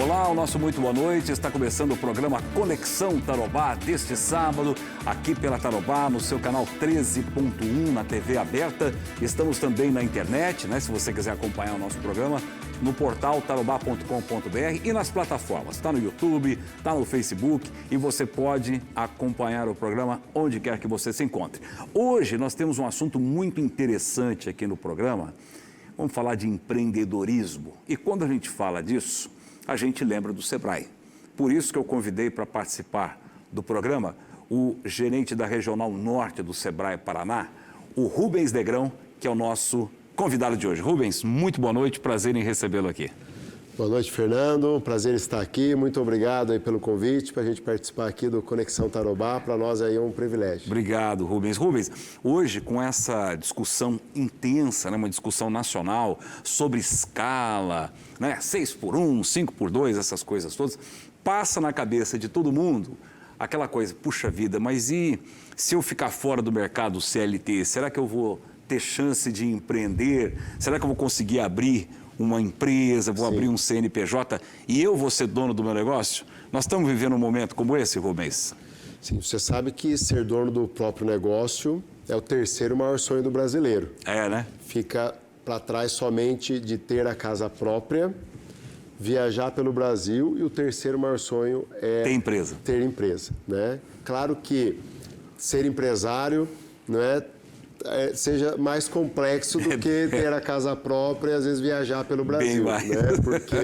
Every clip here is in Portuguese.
Olá, o nosso muito boa noite. Está começando o programa Conexão Tarobá deste sábado, aqui pela Tarobá, no seu canal 13.1 na TV aberta. Estamos também na internet, né? Se você quiser acompanhar o nosso programa, no portal tarobá.com.br e nas plataformas. Está no YouTube, está no Facebook e você pode acompanhar o programa onde quer que você se encontre. Hoje nós temos um assunto muito interessante aqui no programa. Vamos falar de empreendedorismo. E quando a gente fala disso, a gente lembra do Sebrae. Por isso que eu convidei para participar do programa o gerente da Regional Norte do Sebrae Paraná, o Rubens Negrão, que é o nosso convidado de hoje. Rubens, muito boa noite, prazer em recebê-lo aqui. Boa noite, Fernando. Prazer estar aqui. Muito obrigado aí pelo convite para a gente participar aqui do Conexão Tarobá. Para nós aí é um privilégio. Obrigado, Rubens. Rubens, hoje com essa discussão intensa, né, uma discussão nacional sobre escala, né, 6x1, 5x2, essas coisas todas, passa na cabeça de todo mundo aquela coisa, puxa vida, mas e se eu ficar fora do mercado CLT, será que eu vou ter chance de empreender? Será que eu vou conseguir abrir uma empresa, vou abrir um CNPJ e eu vou ser dono do meu negócio? Nós estamos vivendo um momento como esse, Rubens? Sim, você sabe que ser dono do próprio negócio é o terceiro maior sonho do brasileiro. É, né? Fica para trás somente de ter a casa própria, viajar pelo Brasil e o terceiro maior sonho é ter empresa, né? Claro que ser empresário não seja mais complexo do que ter a casa própria e às vezes viajar pelo Brasil, né? Porque,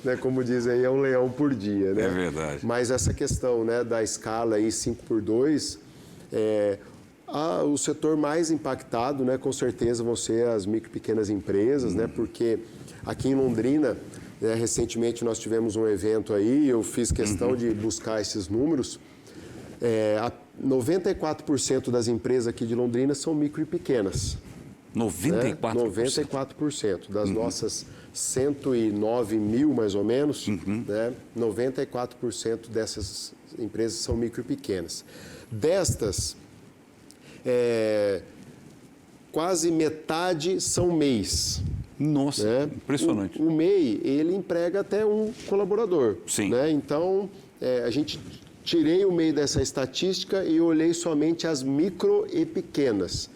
né, como diz aí, é um leão por dia, né? É verdade. Mas essa questão, né, da escala aí 5x2, o setor mais impactado, né, com certeza vão ser as micro e pequenas empresas, né? Porque aqui em Londrina, né, recentemente nós tivemos um evento aí, eu fiz questão de buscar esses números. 94% das empresas aqui de Londrina são micro e pequenas. 94%? Né? 94%. Das nossas 109 mil, mais ou menos, né? 94% dessas empresas são micro e pequenas. Destas, quase metade são MEIs. Nossa, né? Impressionante. O MEI, ele emprega até um colaborador. Sim. Né? Então, tirei o MEI dessa estatística e olhei somente as micro e pequenas.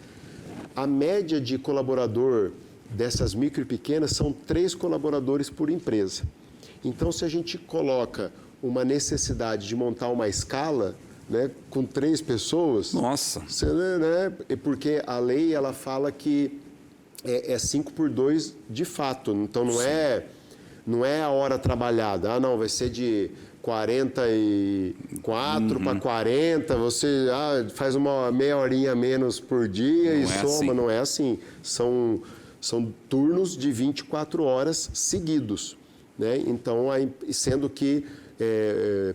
A média de colaborador dessas micro e pequenas são 3 colaboradores por empresa. Então, se a gente coloca uma necessidade de montar uma escala, né, com 3 pessoas... Nossa! Né, porque a lei ela fala que é 5x2 de fato. Então, não é a hora trabalhada. Ah, não, vai ser de 44 para 40, você faz uma meia horinha a menos por dia e soma. Assim. Não é assim. São turnos de 24 horas seguidos. Né? Então, sendo que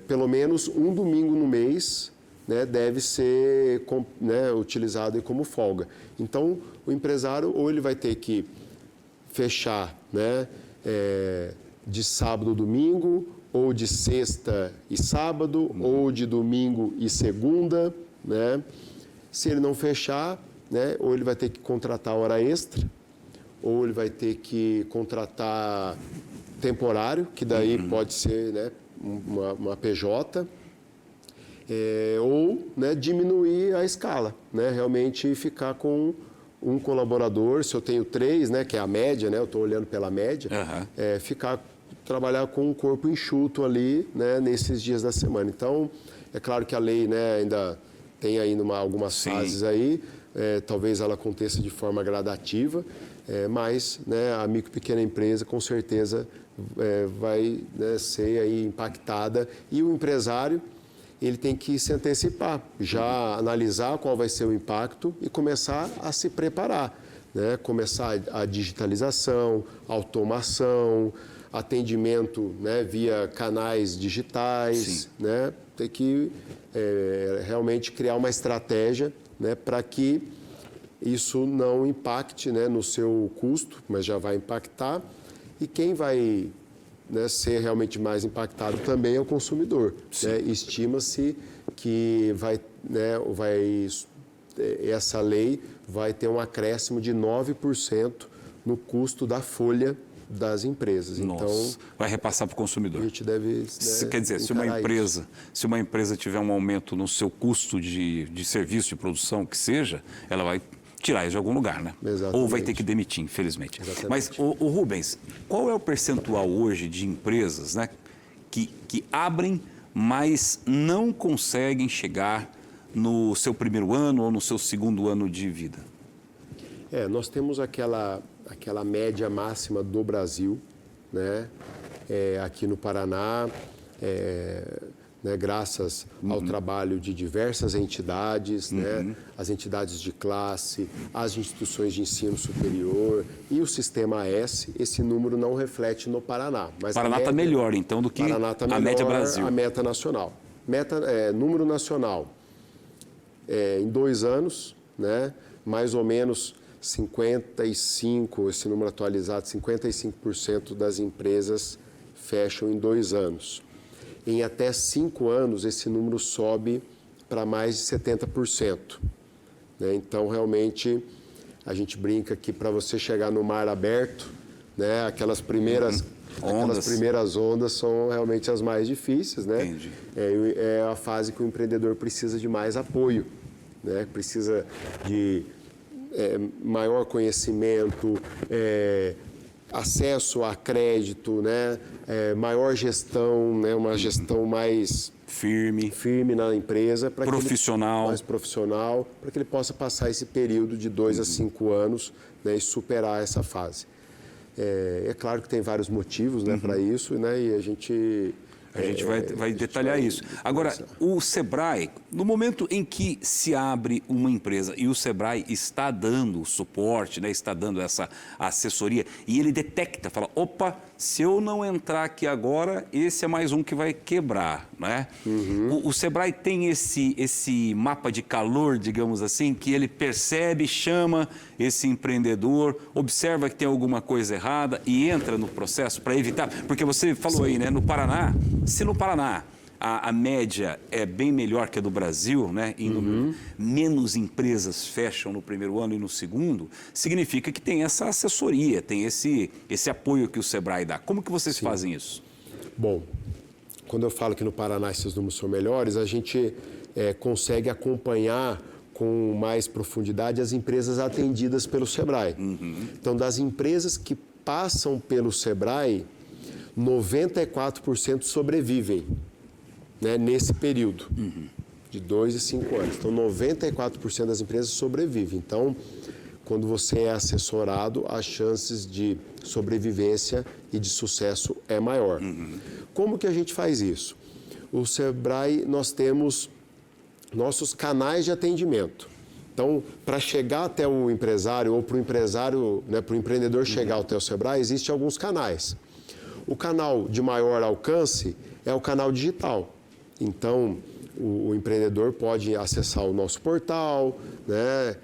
pelo menos um domingo no mês, né, deve ser, né, utilizado aí como folga. Então, o empresário ou ele vai ter que fechar, né, de sábado, domingo, ou de sexta e sábado, ou de domingo e segunda, né? Se ele não fechar, né, ou ele vai ter que contratar hora extra, ou ele vai ter que contratar temporário, que daí pode ser, né, uma PJ, ou, né, diminuir a escala, né, realmente ficar com um colaborador. Se eu tenho 3, né, que é a média, né, eu estou olhando pela média, trabalhar com um corpo enxuto ali, né, nesses dias da semana. Então, é claro que a lei, né, ainda tem ainda algumas fases aí, talvez ela aconteça de forma gradativa, mas, né, a micro e pequena empresa com certeza vai, né, ser aí impactada, e o empresário ele tem que se antecipar, já analisar qual vai ser o impacto e começar a se preparar, né, começar a digitalização, automação, atendimento, né, via canais digitais, né, tem que realmente criar uma estratégia, né, para que isso não impacte, né, no seu custo, mas já vai impactar, e quem vai, né, ser realmente mais impactado também é o consumidor. Né? Estima-se que essa lei vai ter um acréscimo de 9% no custo da folha das empresas. Nossa, então, vai repassar para o consumidor. A gente deve, quer dizer, se uma empresa tiver um aumento no seu custo de serviço, de produção, que seja, ela vai tirar isso de algum lugar, né? Exatamente. Ou vai ter que demitir, infelizmente. Exatamente. Mas, o Rubens, qual é o percentual hoje de empresas, né, que abrem, mas não conseguem chegar no seu primeiro ano ou no seu segundo ano de vida? Nós temos aquela média máxima do Brasil, né? Aqui no Paraná, né, graças ao trabalho de diversas entidades, né, as entidades de classe, as instituições de ensino superior e o Sistema S, esse número não reflete no Paraná. Mas Paraná está melhor, então, do que a média Brasil. A meta nacional. Número nacional, em 2 anos, né, mais ou menos 55%, esse número atualizado, 55% das empresas fecham em 2 anos. Em até 5 anos, esse número sobe para mais de 70%. Né? Então, realmente, a gente brinca que para você chegar no mar aberto, né, aquelas primeiras ondas são realmente as mais difíceis. Né? Entendi. É a fase que o empreendedor precisa de mais apoio, né? Precisa de maior conhecimento, acesso a crédito, né? Maior gestão, né? Uma gestão mais firme na empresa, mais profissional, para que ele possa passar esse período de 2 a 5 anos, né? E superar essa fase. É claro que tem vários motivos, né, para isso, né? E a gente vai detalhar isso. Agora, o Sebrae, no momento em que se abre uma empresa e o Sebrae está dando suporte, né, está dando essa assessoria, e ele detecta, fala, opa, se eu não entrar aqui agora, esse é mais um que vai quebrar, né? O Sebrae tem esse mapa de calor, digamos assim, que ele percebe, chama esse empreendedor, observa que tem alguma coisa errada e entra no processo para evitar, porque você falou aí, né, no Paraná, se no Paraná a média é bem melhor que a do Brasil, né? Menos empresas fecham no primeiro ano e no segundo, significa que tem essa assessoria, tem esse apoio que o Sebrae dá. Como que vocês fazem isso? Bom, quando eu falo que no Paraná esses números são melhores, a gente consegue acompanhar com mais profundidade as empresas atendidas pelo Sebrae. Então, das empresas que passam pelo Sebrae, 94% sobrevivem, né, nesse período de 2 e 5 anos. Então, 94% das empresas sobrevivem. Então, quando você é assessorado, as chances de sobrevivência e de sucesso é maior. Como que a gente faz isso? O Sebrae, nós temos nossos canais de atendimento. Então, para chegar até o empresário ou para o empresário, né, para o empreendedor chegar até o Sebrae, existem alguns canais. O canal de maior alcance é o canal digital. Então, o empreendedor pode acessar o nosso portal, né,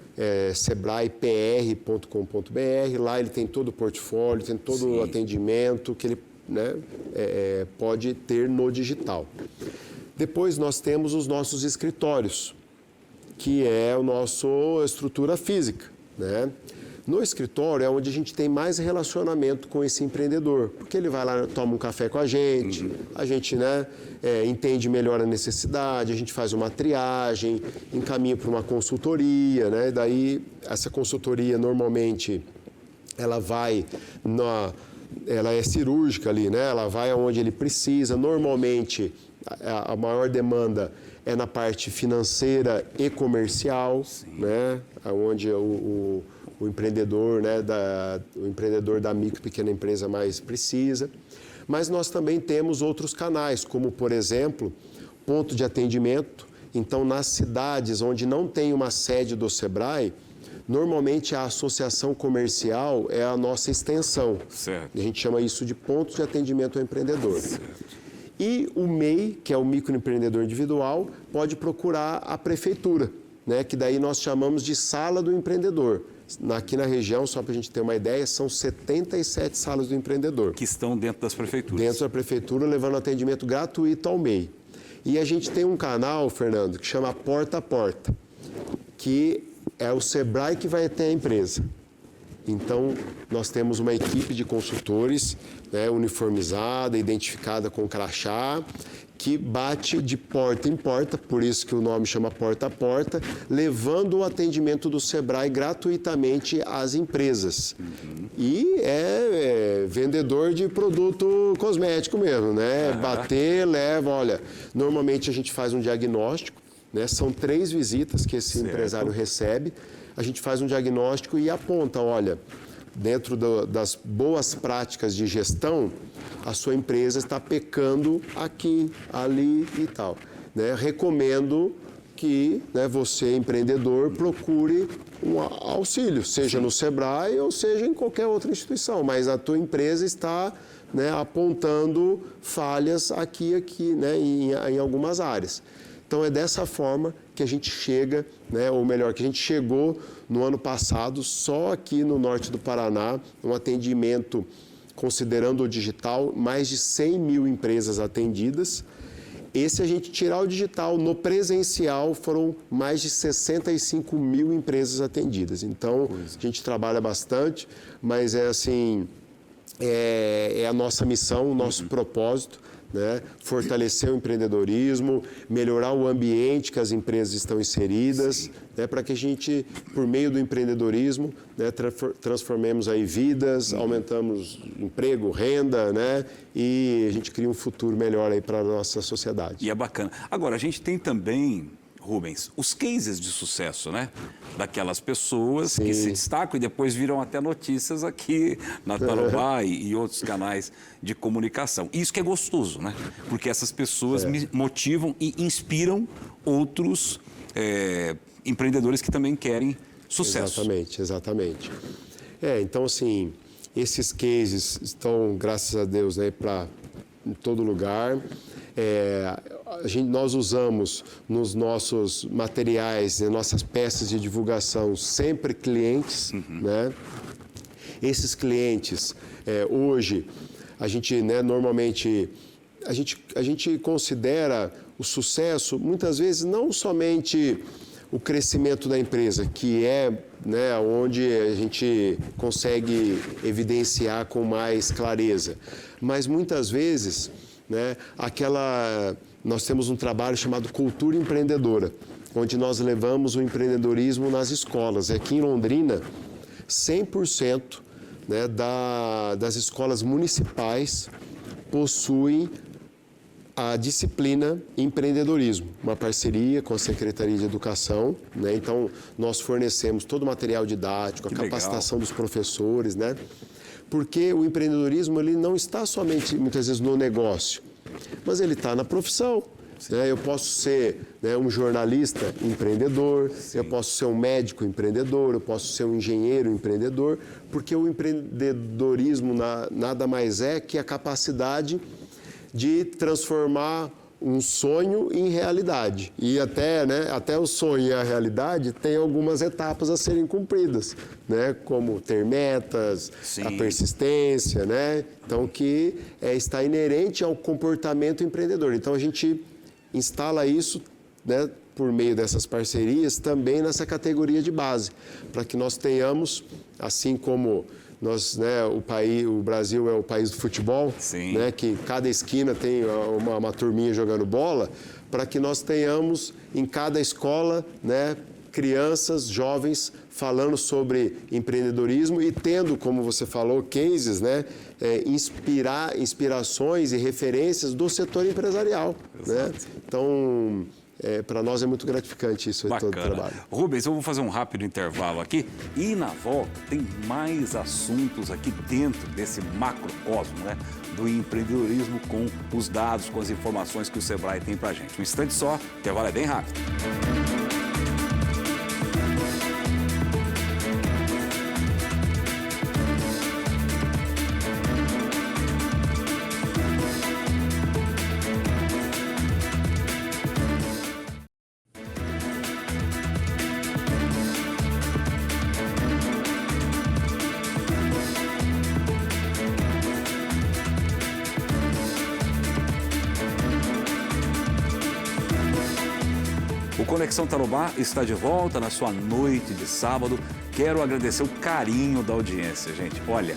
sebraepr.com.br. Lá ele tem todo o portfólio, tem todo o atendimento que ele, né, pode ter no digital. Depois nós temos os nossos escritórios, que é a nossa estrutura física, né? No escritório é onde a gente tem mais relacionamento com esse empreendedor, porque ele vai lá, toma um café com a gente, né, entende melhor a necessidade, a gente faz uma triagem, encaminha para uma consultoria, né? Daí essa consultoria normalmente ela é cirúrgica ali, né? Ela vai aonde ele precisa. Normalmente a maior demanda é na parte financeira e comercial, né? Onde o empreendedor, né, o empreendedor da micro e pequena empresa mais precisa. Mas nós também temos outros canais, como, por exemplo, ponto de atendimento. Então, nas cidades onde não tem uma sede do Sebrae, normalmente a associação comercial é a nossa extensão. Certo. A gente chama isso de ponto de atendimento ao empreendedor. Certo. E o MEI, que é o microempreendedor individual, pode procurar a prefeitura, né, que daí nós chamamos de sala do empreendedor. Aqui na região, só para a gente ter uma ideia, são 77 salas do empreendedor. Que estão dentro das prefeituras. Dentro da prefeitura, levando atendimento gratuito ao MEI. E a gente tem um canal, Fernando, que chama Porta a Porta, que é o Sebrae que vai até a empresa. Então, nós temos uma equipe de consultores, né, uniformizada, identificada com crachá, que bate de porta em porta, por isso que o nome chama Porta a Porta, levando o atendimento do Sebrae gratuitamente às empresas. E é vendedor de produto cosmético mesmo, né? Bater, leva, olha, normalmente a gente faz um diagnóstico, né? São 3 visitas que esse empresário recebe, a gente faz um diagnóstico e aponta, olha, dentro das boas práticas de gestão, a sua empresa está pecando aqui, ali e tal. Né? Recomendo que, né, você, empreendedor, procure um auxílio, seja no Sebrae ou seja em qualquer outra instituição, mas a tua empresa está, né, apontando falhas aqui, né, em algumas áreas. Então, é dessa forma que a gente chega, né, ou melhor, que a gente chegou no ano passado, só aqui no norte do Paraná, um atendimento, considerando o digital, mais de 100 mil empresas atendidas. E se a gente tirar o digital, no presencial, foram mais de 65 mil empresas atendidas. Então, a gente trabalha bastante, mas é assim, é a nossa missão, o nosso propósito, né? Fortalecer o empreendedorismo, melhorar o ambiente que as empresas estão inseridas, né? Para que a gente, por meio do empreendedorismo, né, transformemos aí vidas, aumentamos emprego, renda, né? E a gente cria um futuro melhor aí para a nossa sociedade. E é bacana. Agora, a gente tem também, Rubens, os cases de sucesso, né? Daquelas pessoas que se destacam e depois viram até notícias aqui na Tarobá e outros canais de comunicação. Isso que é gostoso, né? Porque essas pessoas me motivam e inspiram outros empreendedores que também querem sucesso. Exatamente. Então, assim, esses cases estão, graças a Deus, né, em todo lugar. Nós usamos nos nossos materiais, nas nossas peças de divulgação, sempre clientes, né? Esses clientes, hoje, a gente, né, normalmente, a gente considera o sucesso, muitas vezes, não somente o crescimento da empresa, que é, né, onde a gente consegue evidenciar com mais clareza, mas muitas vezes, né, nós temos um trabalho chamado Cultura Empreendedora, onde nós levamos o empreendedorismo nas escolas. Aqui em Londrina, 100%, né, das escolas municipais possuem a disciplina empreendedorismo, uma parceria com a Secretaria de Educação, né? Então, nós fornecemos todo o material didático, a capacitação dos professores, né? Porque o empreendedorismo, ele não está somente, muitas vezes, no negócio, mas ele está na profissão. Né? Eu posso ser, né, um jornalista empreendedor, eu posso ser um médico empreendedor, eu posso ser um engenheiro empreendedor, porque o empreendedorismo nada mais é que a capacidade de transformar um sonho em realidade. E até o sonho e a realidade tem algumas etapas a serem cumpridas, né? Como ter metas, a persistência, né? Então, que está inerente ao comportamento empreendedor. Então, a gente instala isso, né, por meio dessas parcerias, também nessa categoria de base, para que nós tenhamos, assim como nós, né, o Brasil é o país do futebol, né, que cada esquina tem uma turminha jogando bola, para que nós tenhamos em cada escola, né, crianças, jovens falando sobre empreendedorismo e tendo, como você falou, cases, né, inspirações e referências do setor empresarial. Né? Então, para nós é muito gratificante isso, todo o trabalho. Rubens, eu vou fazer um rápido intervalo aqui e na volta tem mais assuntos aqui dentro desse macrocosmo, né, do empreendedorismo, com os dados, com as informações que o Sebrae tem para a gente. Um instante só, o intervalo é bem rápido. O Conexão Tarobá está de volta na sua noite de sábado. Quero agradecer o carinho da audiência, gente. Olha,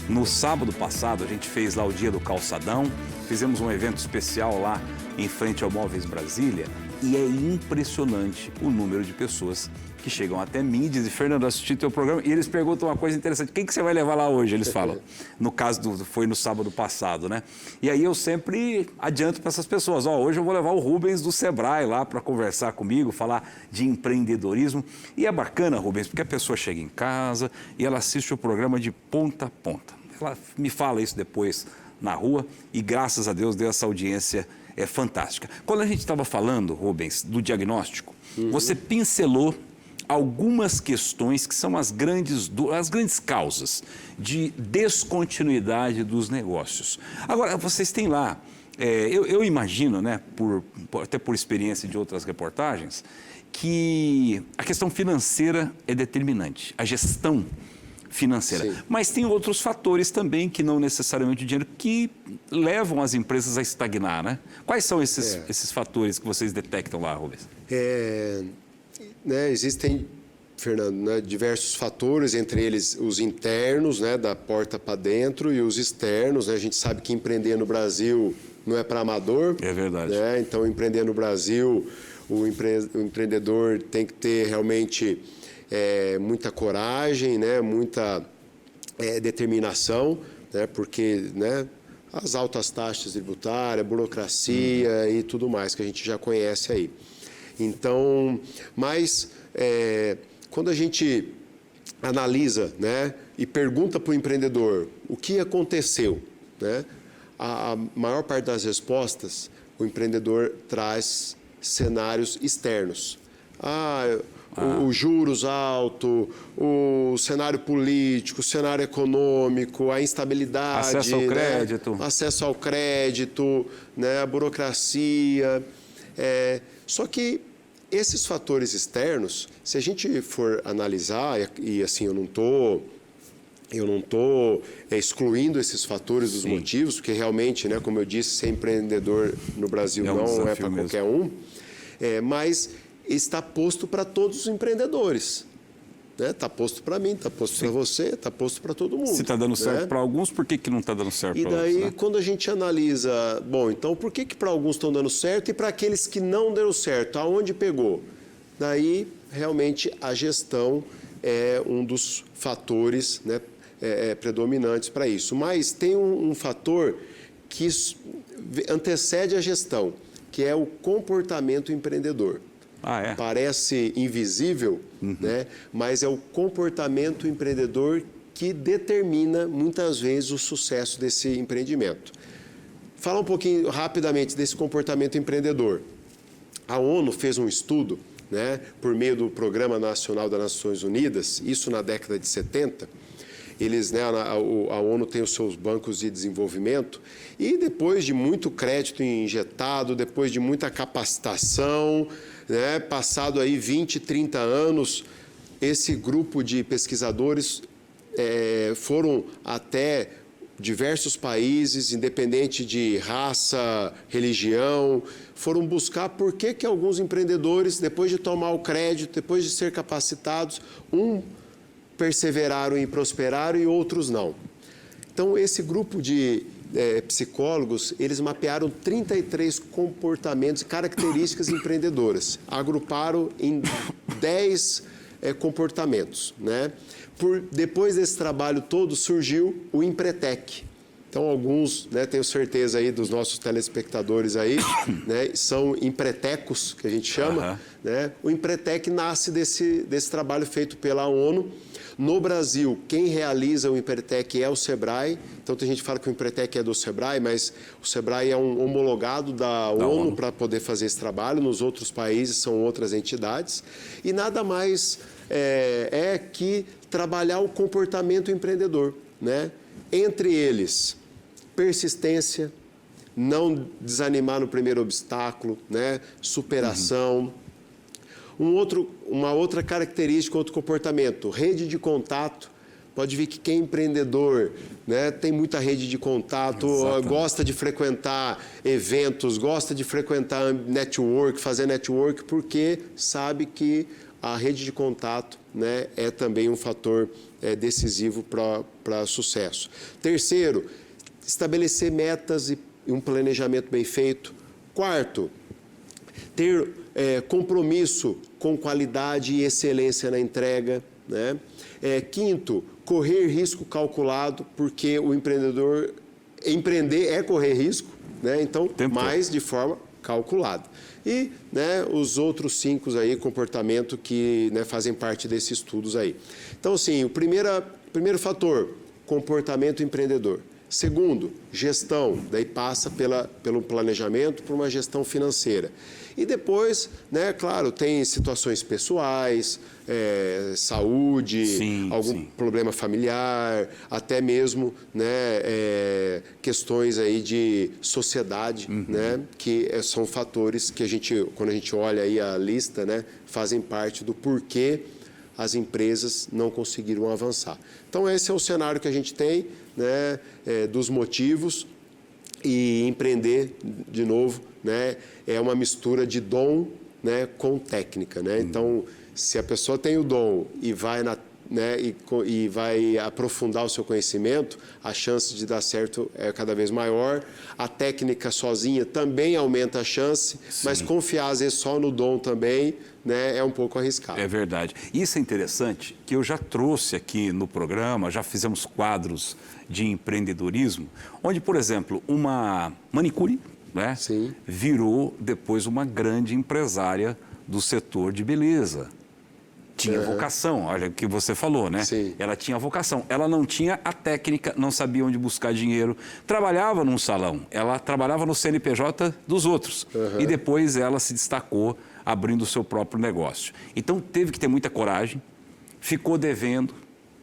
no sábado passado a gente fez lá o Dia do Calçadão, fizemos um evento especial lá em frente ao Móveis Brasília e é impressionante o número de pessoas que chegam até mim e dizem: Fernando, assisti teu programa, e eles perguntam uma coisa interessante: quem que você vai levar lá hoje? Eles falam. No caso, foi no sábado passado, né? E aí eu sempre adianto para essas pessoas: hoje eu vou levar o Rubens do Sebrae lá para conversar comigo, falar de empreendedorismo. E é bacana, Rubens, porque a pessoa chega em casa e ela assiste o programa de ponta a ponta. Ela me fala isso depois na rua e, graças a Deus, deu essa audiência fantástica. Quando a gente estava falando, Rubens, do diagnóstico, você pincelou algumas questões que são as grandes causas de descontinuidade dos negócios. Agora, vocês têm lá, eu imagino, né, até por experiência de outras reportagens, que a questão financeira é determinante, a gestão financeira. Sim. Mas tem outros fatores também, que não necessariamente o dinheiro, que levam as empresas a estagnar, né? Quais são esses fatores que vocês detectam lá, Rubens? Existem, Fernando, né, diversos fatores, entre eles os internos, né, da porta para dentro, e os externos. Né? A gente sabe que empreender no Brasil não é para amador. É verdade. Né? Então, empreender no Brasil, o empreendedor tem que ter realmente muita coragem, né, muita determinação, né, porque, né, as altas taxas tributárias, burocracia e tudo mais que a gente já conhece aí. Então, mas quando a gente analisa, né, e pergunta para o empreendedor o que aconteceu, né, a maior parte das respostas, o empreendedor traz cenários externos. O juros alto, o cenário político, o cenário econômico, a instabilidade, acesso ao crédito, acesso ao crédito, né, a burocracia. Só que esses fatores externos, se a gente for analisar, e assim eu não estou excluindo esses fatores dos motivos, porque realmente, né, como eu disse, ser empreendedor no Brasil não é para qualquer um, mas está posto para todos os empreendedores. Está posto para mim, está posto para você, está posto para todo mundo. Se está dando certo para alguns, por que não está dando certo para outros? E daí, quando a gente analisa, então por que para alguns estão dando certo e para aqueles que não deram certo, aonde pegou? Daí, realmente, a gestão é um dos fatores, né, predominantes para isso. Mas tem um fator que antecede a gestão, que é o comportamento empreendedor. Parece invisível, né? Mas é o comportamento empreendedor que determina, muitas vezes, o sucesso desse empreendimento. Falar um pouquinho rapidamente desse comportamento empreendedor. A ONU fez um estudo, né, por meio do Programa Nacional das Nações Unidas, isso na década de 70. Eles, né, a ONU tem os seus bancos de desenvolvimento e depois de muito crédito injetado, depois de muita capacitação, né, passado aí 20, 30 anos, esse grupo de pesquisadores foram até diversos países, independente de raça, religião, foram buscar por que alguns empreendedores, depois de tomar o crédito, depois de ser capacitados, perseveraram e prosperaram e outros não. Então, esse grupo de psicólogos, eles mapearam 33 comportamentos e características empreendedoras, agruparam em 10 comportamentos, né? Depois desse trabalho todo, surgiu o Empretec. Então, alguns, né, tenho certeza aí dos nossos telespectadores aí, né, são empretecos, que a gente chama. Né? O Empretec nasce desse trabalho feito pela ONU. No Brasil, quem realiza o Empretec é o Sebrae. Então, tem gente que fala que o Empretec é do Sebrae, mas o Sebrae é um homologado da ONU para poder fazer esse trabalho. Nos outros países são outras entidades. E nada mais que trabalhar o comportamento empreendedor, né? Entre eles, persistência, não desanimar no primeiro obstáculo, né? Superação. Uma outra característica, outro comportamento, rede de contato pode ver que quem é empreendedor, né, tem muita rede de contato, gosta de frequentar eventos, gosta de frequentar network, fazer network, porque sabe que a rede de contato, né, é também um fator decisivo para sucesso. Terceiro, estabelecer metas e um planejamento bem feito. Quarto, ter compromisso com qualidade e excelência na entrega, né? Quinto, correr risco calculado, porque o empreendedor, empreender é correr risco, né? Então, mais de forma calculada. E, né, os outros 5 aí, comportamento que, né, fazem parte desses estudos aí. Então, assim, o primeiro fator, comportamento empreendedor. Segundo, gestão, daí passa pelo planejamento, por uma gestão financeira. E depois, né, claro, tem situações pessoais, saúde, algum problema familiar, até mesmo, né, questões aí de sociedade, né, que são fatores que quando a gente olha aí a lista, né, fazem parte do porquê as empresas não conseguiram avançar. Então, esse é o cenário que a gente tem, né, dos motivos, e empreender, de novo, né, é uma mistura de dom, né, com técnica, né? Então, se a pessoa tem o dom e vai e vai aprofundar o seu conhecimento, a chance de dar certo é cada vez maior. A técnica sozinha também aumenta a chance, mas confiar às vezes só no dom também, né, é um pouco arriscado. É verdade. Isso é interessante, que eu já trouxe aqui no programa, já fizemos quadros de empreendedorismo, onde, por exemplo, uma manicure, né, virou depois uma grande empresária do setor de beleza. Tinha vocação, olha o que você falou, né? Ela tinha vocação, ela não tinha a técnica, não sabia onde buscar dinheiro, trabalhava num salão, ela trabalhava no CNPJ dos outros e depois ela se destacou abrindo o seu próprio negócio. Então teve que ter muita coragem, ficou devendo,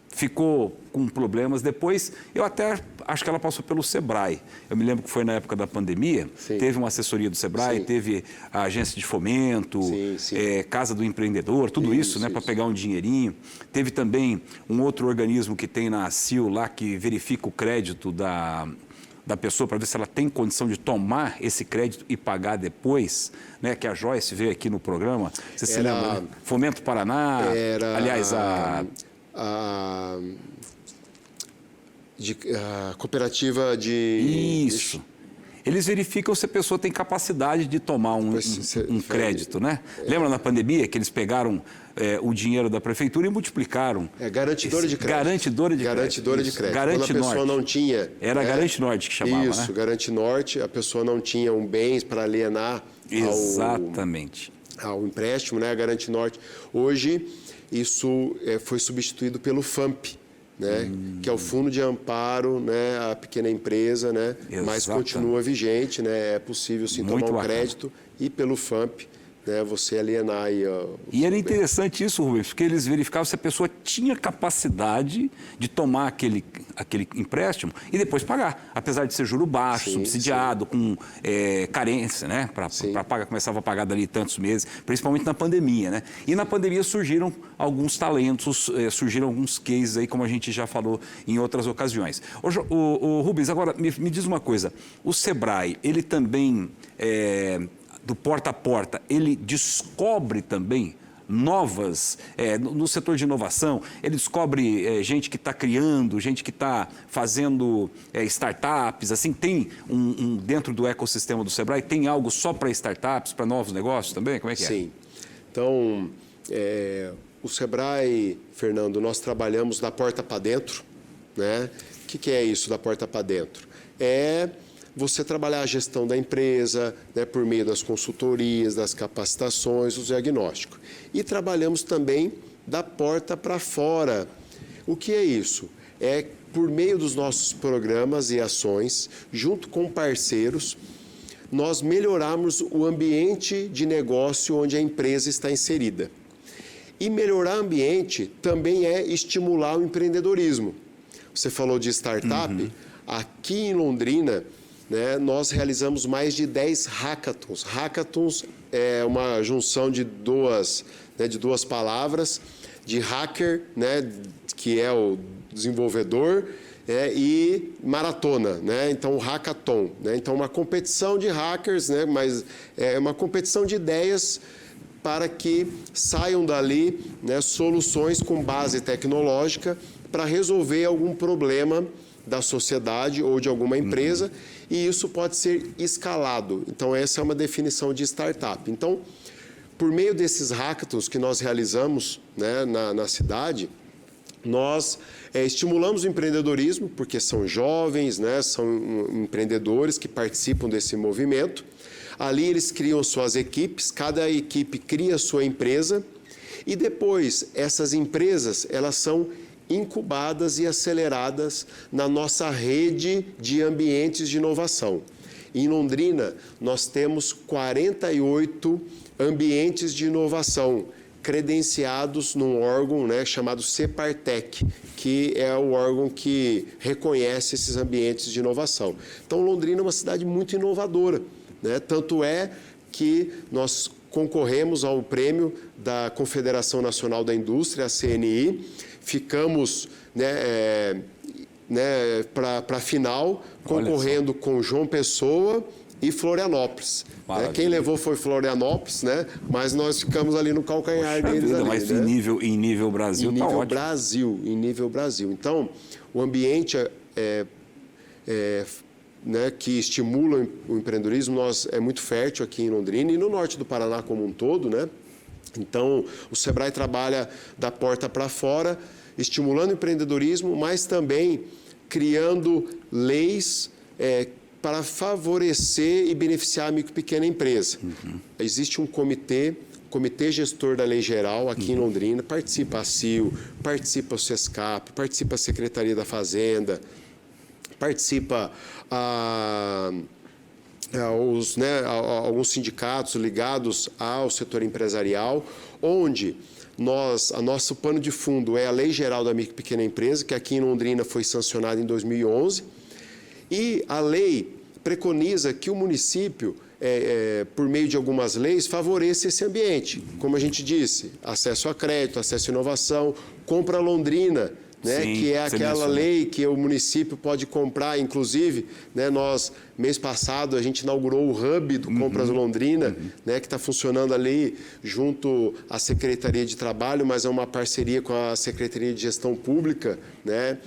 ficou com problemas. Depois, eu até acho que ela passou pelo Sebrae. Eu me lembro que foi na época da pandemia, teve uma assessoria do Sebrae, teve a agência de fomento, Casa do Empreendedor, tudo isso, né, para pegar um dinheirinho. Teve também um outro organismo que tem na ACIL lá, que verifica o crédito da pessoa para ver se ela tem condição de tomar esse crédito e pagar depois, né? Que a Joyce veio aqui no programa. Você se lembra? Né? Fomento Paraná, aliás, a cooperativa de... Isso. Eles verificam se a pessoa tem capacidade de tomar um crédito, né? Lembra na pandemia que eles pegaram o dinheiro da prefeitura e multiplicaram? Garantidora de crédito. Garantidora de crédito. Quando a pessoa não tinha... Era Garante Norte que chamava, né? Isso, Garante Norte, a pessoa não tinha um bens para alienar ao empréstimo, né? A Garante Norte. Hoje, isso foi substituído pelo FAMP, né? Que é o Fundo de Amparo, né, à pequena empresa, né? Mas continua vigente, né? É possível sim tomar um crédito e pelo FAMP, né, você alienar aí. E era interessante isso, Rubens, porque eles verificavam se a pessoa tinha capacidade de tomar aquele empréstimo e depois pagar, apesar de ser juro baixo, subsidiado, com carência, né? Começava a pagar dali tantos meses, principalmente na pandemia, né? E na pandemia surgiram alguns talentos, surgiram alguns cases aí, como a gente já falou em outras ocasiões. O Rubens, agora me diz uma coisa, o Sebrae, ele também... do porta a porta, ele descobre também novas, no setor de inovação, ele descobre gente que está criando, gente que está fazendo startups, assim, tem dentro do ecossistema do Sebrae, tem algo só para startups, para novos negócios também? Como é que é? Sim. Então, o Sebrae, Fernando, nós trabalhamos da porta para dentro, né? O que é isso da porta para dentro? Você trabalhar a gestão da empresa, né, por meio das consultorias, das capacitações, do diagnóstico. E trabalhamos também da porta para fora. O que é isso? É por meio dos nossos programas e ações, junto com parceiros, nós melhorarmos o ambiente de negócio onde a empresa está inserida. E melhorar o ambiente também é estimular o empreendedorismo. Você falou de startup. Aqui em Londrina, né, nós realizamos mais de 10 hackathons. Hackathons é uma junção de duas palavras, de hacker, né, que é o desenvolvedor, e maratona, né? Então o hackathon, né? Então uma competição de hackers, né? Mas é uma competição de ideias para que saiam dali, né, soluções com base tecnológica para resolver algum problema da sociedade ou de alguma empresa, e isso pode ser escalado. Então essa é uma definição de startup. Então, por meio desses hackathons que nós realizamos, né, na cidade, nós estimulamos o empreendedorismo, porque são jovens, né, são empreendedores que participam desse movimento. Ali eles criam suas equipes, cada equipe cria sua empresa, e depois essas empresas elas são incubadas e aceleradas na nossa rede de ambientes de inovação. Em Londrina, nós temos 48 ambientes de inovação credenciados num órgão, né, chamado Separtec, que é o órgão que reconhece esses ambientes de inovação. Então, Londrina é uma cidade muito inovadora, né? Tanto é que nós concorremos ao prêmio da Confederação Nacional da Indústria, a CNI, ficamos, para a final, concorrendo com João Pessoa e Florianópolis. Né? Quem levou foi Florianópolis, né? Mas nós ficamos ali no calcanhar deles. Mas né? em nível Brasil está ótimo. Em nível Brasil. Então, o ambiente né, que estimula o empreendedorismo é muito fértil aqui em Londrina e no norte do Paraná como um todo, né? Então, o Sebrae trabalha da porta para fora, estimulando o empreendedorismo, mas também criando leis para favorecer e beneficiar a micro e pequena empresa. Existe um comitê gestor da Lei Geral aqui em Londrina, participa a CIL, participa o SESCAP, participa a Secretaria da Fazenda, participa alguns sindicatos ligados ao setor empresarial, onde nosso pano de fundo é a Lei Geral da Micro e Pequena Empresa, que aqui em Londrina foi sancionada em 2011, e a lei preconiza que o município, por meio de algumas leis, favoreça esse ambiente. Como a gente disse, acesso a crédito, acesso à inovação, compra Londrina, né, sim, que é aquela lei que o município pode comprar, inclusive, né, mês passado, a gente inaugurou o Hub do Compras Londrina, né, que está funcionando ali junto à Secretaria de Trabalho, mas é uma parceria com a Secretaria de Gestão Pública, né,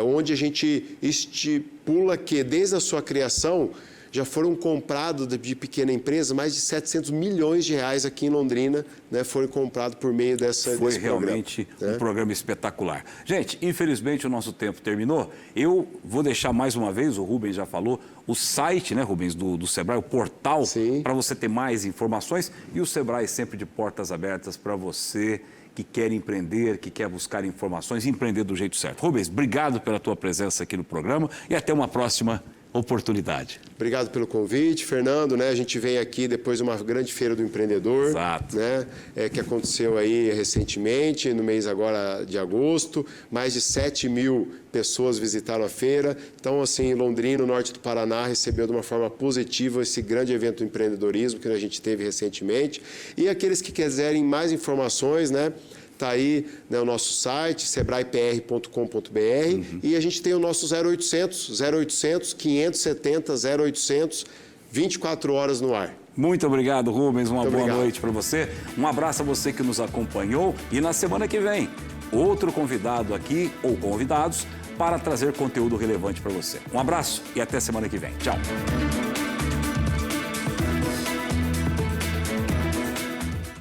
onde a gente estipula que, desde a sua criação, já foram comprados de pequena empresa mais de 700 milhões de reais aqui em Londrina, né, foram comprados por meio desse programa. Foi realmente um programa espetacular. Gente, infelizmente o nosso tempo terminou. Eu vou deixar mais uma vez, o Rubens já falou, o site, né, Rubens, do Sebrae, o portal, para você ter mais informações. E o Sebrae sempre de portas abertas para você que quer empreender, que quer buscar informações e empreender do jeito certo. Rubens, obrigado pela tua presença aqui no programa e até uma próxima oportunidade. Obrigado pelo convite, Fernando, né? A gente vem aqui depois de uma grande feira do empreendedor, exato, né? Que aconteceu aí recentemente, no mês agora de agosto, mais de 7.000 pessoas visitaram a feira. Então, assim, Londrina, no norte do Paraná, recebeu de uma forma positiva esse grande evento do empreendedorismo que a gente teve recentemente. E aqueles que quiserem mais informações, né? Está aí, né, o nosso site, sebraepr.com.br, e a gente tem o nosso 0800 570 0800, 24 horas no ar. Muito obrigado, Rubens. Uma boa noite para você. Um abraço a você que nos acompanhou. E na semana que vem, outro convidado aqui, ou convidados, para trazer conteúdo relevante para você. Um abraço e até semana que vem. Tchau.